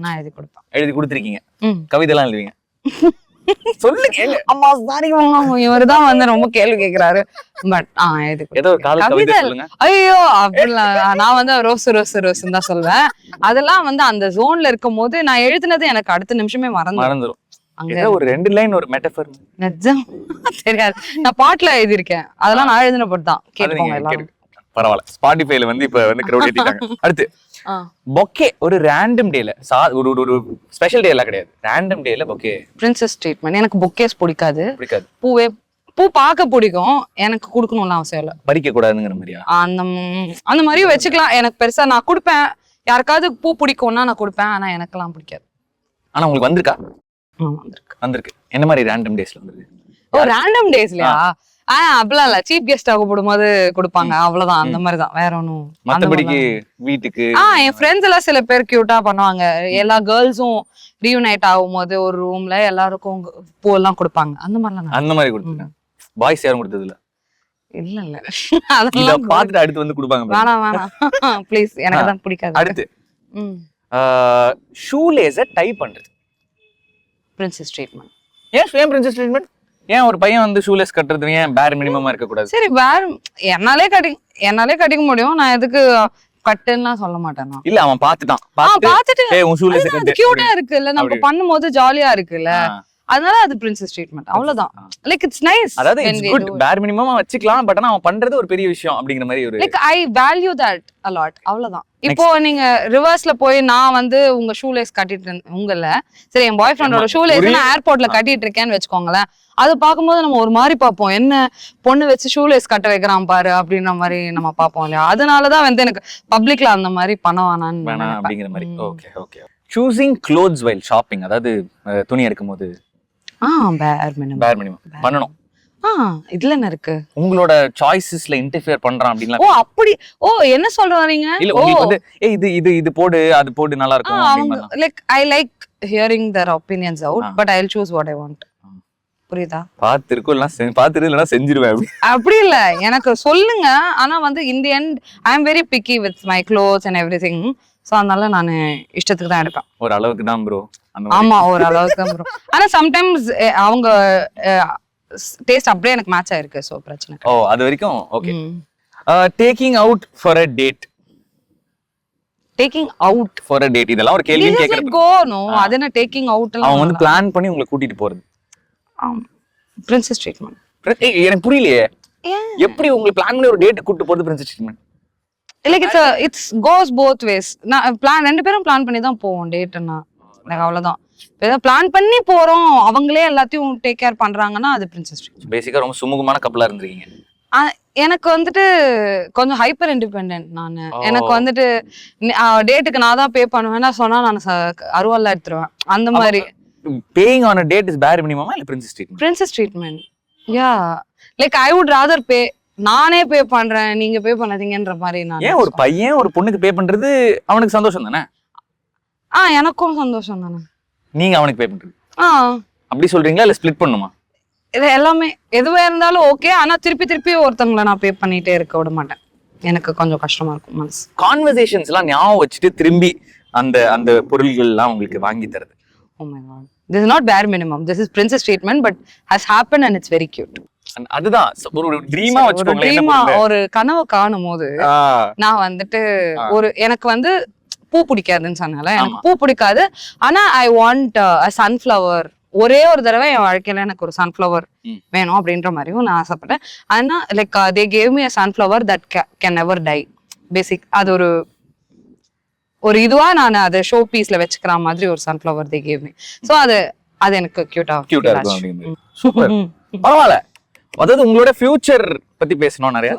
நான் எழுதி கொடுப்பேன். எழுதி கொடுத்திருக்கீங்க? கவிதை எல்லாம் எழுதுவீங்க? சொல்லுங்க. அம்மா சாரி மாமா, இவர்தான் வந்து ரொம்ப கேள்வி கேக்குறாரு. பட் ஏதோ ஒரு காதல் கவிதை சொல்லுங்க. ஐயோ அப்படிலாம் நான் வந்து ரோஸ் ரோஸ் ரோஸ் தான் சொல்வேன். அதெல்லாம் வந்து அந்த ஜோன்ல இருக்கும் போது நான் எழுதுனது எனக்கு அடுத்த நிமிஷமே மறந்துடும். அங்க ஒரு 2 லைன் ஒரு மெட்டஃபர் நிஜம் தெரியாது. நான் பாட்டுல எழுதியிருக்கேன், அதெல்லாம் நான் எழுதின போட்டு தான் கேட்போங்க எல்லாரும். பரவாயில்ல, ஸ்பாட்டிஃபைல வந்து இப்ப வந்து கிரவுட் ஏத்திட்டாங்க. அடுத்து பொக்கே. ஒரு ரேண்டம் டேல, ஒரு ஸ்பெஷல் டேல கிடையாது, ரேண்டம் டேல பொக்கே. Princess treatment. எனக்கு பொக்கேஸ் பிடிக்காது. பூ பார்க்க பிடிக்கும், எனக்கு கொடுக்கணும்லாம் அவசியம் இல்ல. பறிக்க கூடாதுங்கிற மாதிரியா? அந்த மாதிரி வச்சுக்கலாம். எனக்கு பெருசா நான் கொடுப்பேன், யாருக்காவது பூ பிடிக்கும்னா நான் கொடுப்பேன். ஆனா எனக்கெல்லாம் பிடிக்காது. ஆனா உங்களுக்கு வந்திருக்கா? வந்திருக்கு. என்ன மாதிரி ரேண்டம் டேஸ்ல வந்திருக்கு? ஓ ரேண்டம் டேஸ்லயா? அப்படிலாம் இல்ல, சீஃப் கெஸ்டா கூப்பிடும்போது கொடுப்பாங்க, அவ்வளவுதான். அந்த மாதிரிதான், வேற ஒண்ணும். மத்தபடிக்கு வீட்டுக்கு என் ஃப்ரெண்ட்ஸ் எல்லாம் சில பேர் கியூட்டா பண்ணுவாங்க. எல்லா கேர்ள்ஸும் ரீயூனைட் ஆகும் போது ஒரு ரூம்ல எல்லாருக்கும் பூ எல்லாம் கொடுப்பாங்க. அந்த மாதிரிலாம் அந்த மாதிரி கொடுப்பாங்க. பாய்ஸ் யாரும் கொடுத்தது இல்ல? இல்ல அதெல்லாம் பாத்துட்டு அடுத்து வந்து கொடுப்பாங்க. வேணாம் ப்ளீஸ், எனக்கு தான் பிடிக்காது. அடுத்து ஷூ லேஸ டை பண்றது. Princess treatment. ஏன் பிரின்சஸ் ட்ரீட்மெண்ட்? ஏன் ஒரு பையன் வந்து ஷூலேஸ் கட்டுறது ஏன் பேர் மினிமமா இருக்க கூடாது? சரி, என்னாலே கட்டிக்க முடியும், நான் எதுக்கு கட்டுன்னா சொல்ல மாட்டேன். இல்ல அவன் பாத்துட்டான், பாத்துட்டு கியூட்டா இருக்குல்ல, நம்ம பண்ணும்போது ஜாலியா இருக்குல்ல, அதனால அது பிரின்சஸ் ட்ரீட்மெண்ட். அவ்வளவுதான். Like it's nice. அதாவது இட்ஸ் குட். பேர் மினிமமா வச்சுக்கலாம், பட் அவன் பண்றது ஒரு பெரிய விஷயம் அப்படிங்கிற மாதிரி ஒரு like I value that a lot. அவ்வளவுதான். இப்போ நீங்க ரிவர்ஸ்ல போய் நான் வந்து உங்க ஷூலேஸ் கட்டிட்டு உங்கல சரி என் பாய் ஃப்ரெண்டோட ஷூலேஸ் நான் ஏர்போர்ட்ல கட்டிட்டு இருக்கேன்னு வச்சுக்கோங்களேன், அது பார்க்கும்போது நம்ம ஒரு மாதிரி பார்ப்போம், என்ன பொண்ணு வச்சு ஷூலேஸ் கட்ட வைக்கிறான் பாரு அப்படின்ற மாதிரி நம்ம பார்ப்போம் இல்லையா? அதனாலதான் வந்து எனக்கு பப்ளிக்ல அந்த மாதிரி பண்ண வேணான்னு அப்படிங்கிற மாதிரி. Okay okay. Choosing clothes while shopping. அதாவது துணி எடுக்கும் போது பேர் மினிமம் பண்ணணும். இதுல என்ன இருக்கு? உங்களோட சாய்ஸஸ்ல இன்டர்ஃபியர் பண்றான் அப்படினா? ஓ அப்படி. ஓ என்ன சொல்றீங்க? இல்ல உங்களுக்கு வந்து இது போடு அது போடு நல்லா இருக்கும் அப்படினா like I like hearing their opinions out, but I will choose what I want. புரியுதா? பாத்துருக்கோம்னா செஞ்சிருவேன். அப்படி இல்ல, எனக்கு சொல்லுங்க. ஆனா வந்து in the end I am very picky with my clothes and everything. So அதனால நான் இஷ்டத்துக்கு தான் எடுப்பேன். ஒரு அளவுக்கு தான் ப்ரோ. ஆமா ஒரு அளவுக்கு தான் ப்ரோ. ஆனா சம்டைம்ஸ் அவங்க டேஸ்ட் அப்படியே எனக்கு மேட்ச் ஆயிருக்கு, சோ பிரச்சனை இல்ல. ஓ அது வரைக்கும் okay. Taking out for a date. Taking out for a date இதெல்லாம் ஒரு கேள்வி கேக்குறது. கோ நோ, அது என்ன டேக்கிங் அவுட் எல்லாம் அவன் வந்து பிளான் பண்ணி உங்களை கூட்டிட்டு போறது. Princess treatment. எனக்கு புரியலையே. எப்படி உங்களுக்கு பிளான் பண்ணி ஒரு டேட் கூட்டு போறது princess treatment? Like it's goes both ways. நான் பிளான் 2 பேரும் பிளான் பண்ணி தான் போவோம் டேட்னா. எனக்கு அவ்வளவுதான். ஏதாவது பிளான் பண்ணி போறோம், அவங்களே எல்லாத்தையும் டேக் கேர் பண்றாங்கன்னா அது பிரின்சஸ் ட்ரீட். பேசிக்கா ரொம்ப சுமூகமான கப்பலா இருந்திருக்கீங்க. எனக்கு வந்துட்டு கொஞ்சம் ஹைப்பர் இண்டிபெண்டன்ட் நானு. எனக்கு வந்துட்டு டேட்டுக்கு நான் தான் பே பண்ணுவேன்னா சொன்னா நான் அருவாள்ல எடுத்துருவேன் அந்த மாதிரி. Paying on a date is bare minimum இல்ல princess treatment? Princess treatment. Yeah like I would rather pay. நானே பே பண்றேன், நீங்க பே பண்ணாதீங்கன்ற மாதிரி. நான் ஏன் ஒரு பையன் ஒரு பொண்ணுக்கு பே பண்றது அவனுக்கு சந்தோஷம் தானே? எனக்கும் சந்தோஷம் தானே. நீங்க அவனுக்கு பே பண்றது அப்படி சொல்றீங்களா இல்ல ஸ்ப்ளிட் பண்ணுமா? இது எல்லாமே எதுவா இருந்தாலும் ஓகே. ஆனா திருப்பி ஒருத்தவங்களை நான் பே பண்ணிட்டே இருக்க விட மாட்டேன். எனக்கு கொஞ்சம் கஷ்டமா இருக்கும் மனசு. கான்வர்சேஷன்ஸ் எல்லாம் ஞாபகம் வச்சுட்டு திரும்பி அந்த அந்த பொருள்கள் எல்லாம் உங்களுக்கு வாங்கி தருது. Oh my god, this is not bare minimum, this is princess treatment but has happened and it's very cute. அதுதான் ஒரு ட்ரீமா வச்சுக்கோங்களேன். ஒரு கனவு காணும் போது நான் வந்துட்டு ஒரு எனக்கு வந்து பூ பிடிக்காதுன்னு சொன்னால, எனக்கு பூ பிடிக்காது. ஆனா ஐ வாண்ட் a sunflower. ஒரே ஒரு தடவை என் வாழ்க்கையில எனக்கு ஒரு சன்ஃப்ளவர் வேணும் அப்படின்ற மாதிரியும் நான் ஆசைப்பட்டேன். ஆனா like they gave me a sunflower that can never die. பேசிக் அது ஒரு இதுவா நான் அதை ஷோ பீஸ்ல வச்சுக்கிற மாதிரி ஒரு sunflower they gave me. So அது எனக்கு கியூட்டா இருக்கும். சூப்பர். பரவாயில்ல. அதாவது உங்களோட ஃபியூச்சர் பத்தி பேசணும் நிறைய.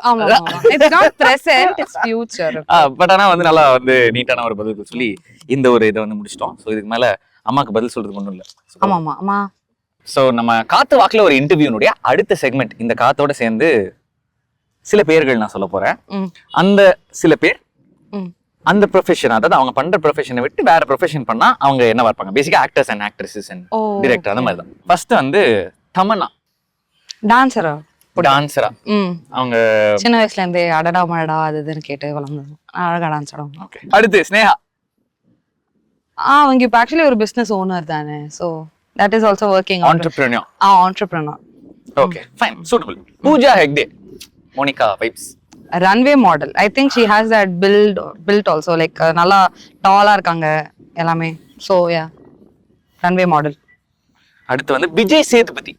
It's not present, it's future. But ஆனா வந்து நல்லா வந்து நீட்டான ஒரு பதில் சொல்லி இந்த ஒரு இதை வந்து முடிச்சிட்டோம். சோ இதுக்கு மேல அம்மாக்கு பதில் சொல்றதுக்கு ஒண்ணும் இல்ல. ஆமா. சோ நம்ம காத்து வாக்குல ஒரு இன்டர்வியூனுடைய அடுத்த செக்மெண்ட். இந்த காத்தோட சேர்ந்து சில பேர்கள் நான் சொல்ல போறேன். அந்த சில பேர் அந்த ப்ரொஃபஷன், அதாவது அவங்க பண்ற ப்ரொஃபஷனை விட்டு வேற ப்ரொஃபஷன் பண்ணா அவங்க என்ன இருப்பாங்க? பேசிக்கா actors and actresses and director அந்த மாதிரி தான். ஃபர்ஸ்ட் வந்து தமன்னா டான்சரா. அவங்க சின்ன வயசுல இருந்தே அடடா மடடா அது இதுன்னு கேட்டு வளர்ந்தாங்க. அழகா டான்ஸ் ஆடுவாங்க. ஓகே. அடுத்து ஸ்னேகா. அவங்க இப்ப ஆக்சுவலி ஒரு பிசினஸ் ஓனர் தானே. So that is also working entrepreneur. entrepreneur. Okay fine, suitable. Pooja Hegde. Monica vibes. Runway model. I think she has that built also, like நல்லா டாலா இருக்காங்க எல்லாமே. So yeah, runway model. அடுத்து வந்து விஜய் சேதுபதி.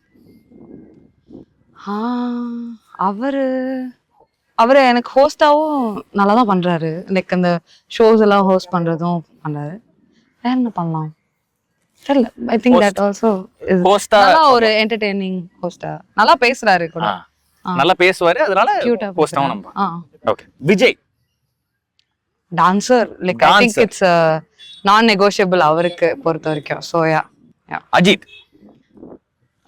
அவரு எனக்கு ஹோஸ்டாவும் நல்லா தான் பண்றாரு. லைக் அந்த ஷோஸ் எல்லாம் ஹோஸ்ட் பண்றதும் பண்றாரு. வேற என்ன பண்ணலாம் தெரியல. I think that also is நல்லா ஒரு என்டர்டெய்னிங் ஹோஸ்டா. நல்லா பேசுறாரு கூட. நல்லா பேசுவாரு, அதனால ஹோஸ்டாவும் நம்ம. Okay. Vijay dancer. Like I think it's non negotiable அவருக்கு பொறுத்த வரைக்கும். So yeah. அஜித்.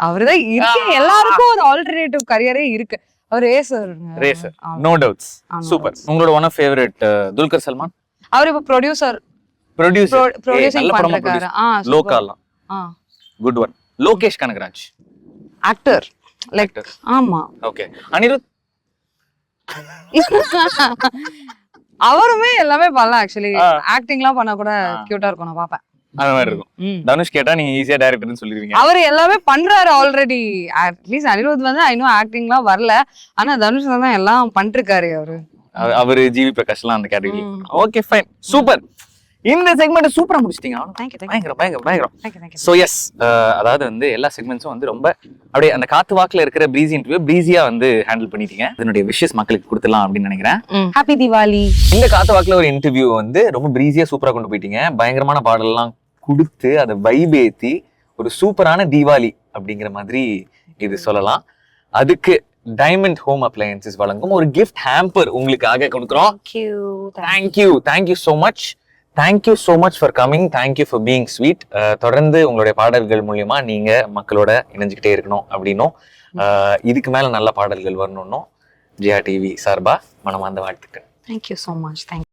அவர்தான் இருக்கு. எல்லாருக்கும் ஒரு ஆல்டர்னேட்டிவ் கரியரே இருக்கு. அவர் ரேசர். No doubts. சூப்பர். உங்களோட one of favourite Dulquer Salmaan. அவர் இப்ப ப்ரொடியூசிங் பண்றாரு. லோக்கல்லாம் good one. Lokesh Kanagaraj. Actor. Like ஆமா. ஓகே. அனிருத். அவருமே எல்லாமே பண்ணலாம். ஆக்சுவலி ஆக்டிங்லாம் பண்ணா கூட கியூட்டா இருக்கும். நான் பாப்பேன். அந்த மாதிரி இருக்கும். தனுஷ் கேட்டா நீங்க ஈஸியா டைரக்டர்னு சொல்லிடுவீங்க. அவர் எல்லாமே பண்றாரு ஆல்ரெடி. அட்லீஸ்ட் அனிருத் வந்து இன்னும் ஆக்டிங்லாம் வரல. ஆனா தனுஷ் தான் எல்லாம் பண்ணிருக்காரு. அவரு ஜிவி பிரகாஷ்லாம் அந்த கேட்டகரி. Okay fine, super. இந்த செக்மெண்ட் சூப்பரா முடிச்சிட்டீங்க. பயங்கரம். சோ எஸ், அதாவது வந்து எல்லா செக்மெண்ட்ஸும் வந்து ரொம்ப அப்படியே அந்த காத்து வாக்குல இருக்கிற பிரீசி இன்டர்வியூ பிரீசியா வந்து ஹேண்டில் பண்ணிட்டீங்க. இதனுடைய விஷஸ் மக்களுக்கு கொடுத்துலாம் அப்படின்னு நினைக்கிறேன். ஹாப்பி தீபாவளி. இந்த காத்து வாக்குல ஒரு இன்டர்வியூ வந்து ரொம்ப பிரீசியா சூப்பரா கொண்டு போயிட்டீங்க. பயங்கரமான பாடலாம் கொடுத்து அதை வைபேத்தி ஒரு சூப்பரான தீபாவளி அப்படிங்கிற மாதிரி இது சொல்லலாம். அதுக்கு டைமண்ட் ஹோம் அப்ளையன்சஸ் வழங்கும் ஒரு கிஃப்ட் ஹேம்பர் உங்களுக்காக கொடுக்குறோம். Thank you so much. Thank you so much for coming. Thank you for being sweet. தொடர்ந்து உங்களுடைய பாடல்கள் மூலியமா நீங்க மக்களோட இணைஞ்சுக்கிட்டே இருக்கணும் அப்படின்னும் இதுக்கு மேல நல்ல பாடல்கள் வரணும்னும் ஜியா டிவி சார்பா மனமார்ந்த வாழ்த்துக்கள். Thank you so much. தேங்க்யூ.